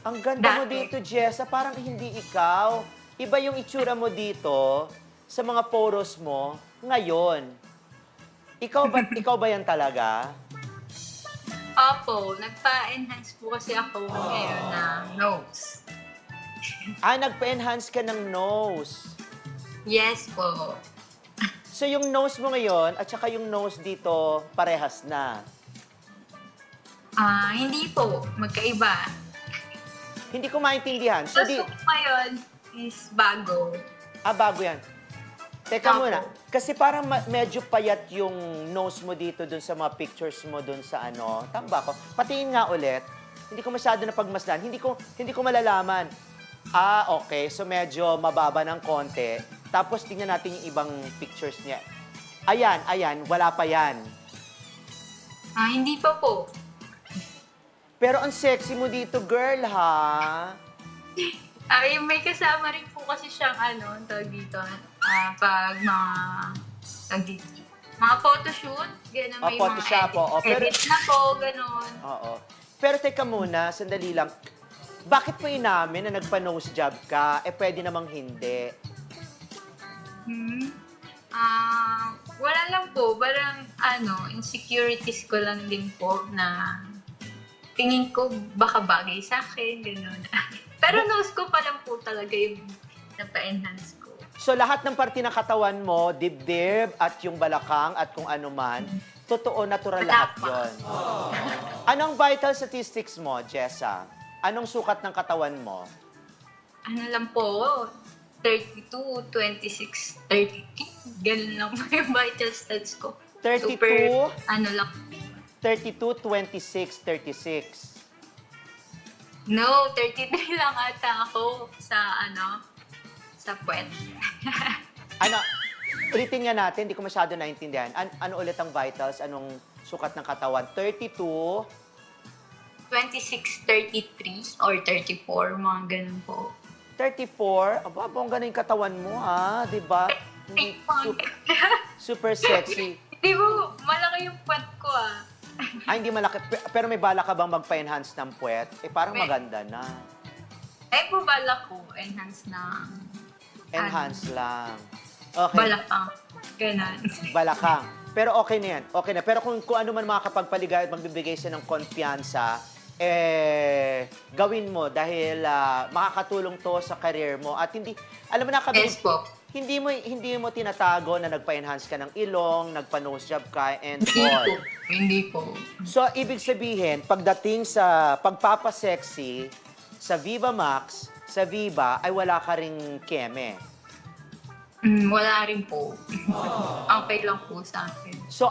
Ang ganda mo Dati. dito, Jessa. Parang hindi ikaw. Iba yung itsura mo dito sa mga photos mo ngayon. Ikaw ba yan talaga? Opo, nagpa-enhance po kasi ako ngayon na nose. Nagpa-enhance ka ng nose. Yes po. So yung nose mo ngayon at saka yung nose dito parehas na. Hindi po. Magkaiba. Hindi ko maintindihan. So So, ngayon is bago. bago yan. Teka Opo. muna, kasi parang medyo payat yung nose mo dito dun sa mga pictures mo dun sa ano. Tama ba ako? Patingin nga ulit. Hindi ko masyado napagmasdan. Hindi ko malalaman. Okay. So medyo mababa ng konti. Tapos tingnan natin yung ibang pictures niya. Ayan. Wala pa yan. Hindi pa po. Pero ang sexy mo dito, girl, ha? Yung may kasama rin po kasi siyang ang tawag dito, pag mga photoshoot, gano'n may Photoshop, mga oo. Pero- edit na po, gano'n. Oo. Pero teka muna, sandali lang. Bakit po inamin na nagpa-nose job ka? Pwede namang hindi. Wala lang po, parang insecurities ko lang din po na tingin ko baka bagay sa akin, gano'n. Pero nose ko pa lang po talaga yung napa-enhance ko. So lahat ng parte ng katawan mo, dibdib at yung balakang at kung ano man, totoo, natural Wala lahat pa. yon. Anong vital statistics mo, Jessa? Anong sukat ng katawan mo? Ano lang po, 32, 26, 30. Ganun lang po yung vital stats ko. 32? Super, lang. 32, 26, 36. No, 33 lang ata ako sa puwet. Ulitin nga natin, hindi ko masyado naintindihan. Ano ulit ang vitals? Anong sukat ng katawan? 32? 26, 33, or 34, mga ganun po. 34? Aba, bongga na yung katawan mo, ha? Diba? Hindi, super sexy. Hindi mo, malaki yung puwet ko Hindi malaki. Pero may bala ka bang magpa-enhance ng puwet? Parang maganda na. po bala ko, enhance na Enhance lang. Okay. balakang. Ganun. Balakang. Pero okay na yan. Okay na. Pero kung ano man makakapagpaligay at magbibigay sa ng konfiyansa, gawin mo dahil makakatulong to sa career mo. At hindi, alam mo na, Yes po. hindi mo tinatago na nagpa-enhance ka ng ilong, nagpa-nose job ka, and Hindi all. po. Hindi po. So, ibig sabihin, pagdating sa pagpapasexy, sa Viva Max, sa Viva, ay wala ka ring keme. Wala rin po. Okay lang po sa akin. So,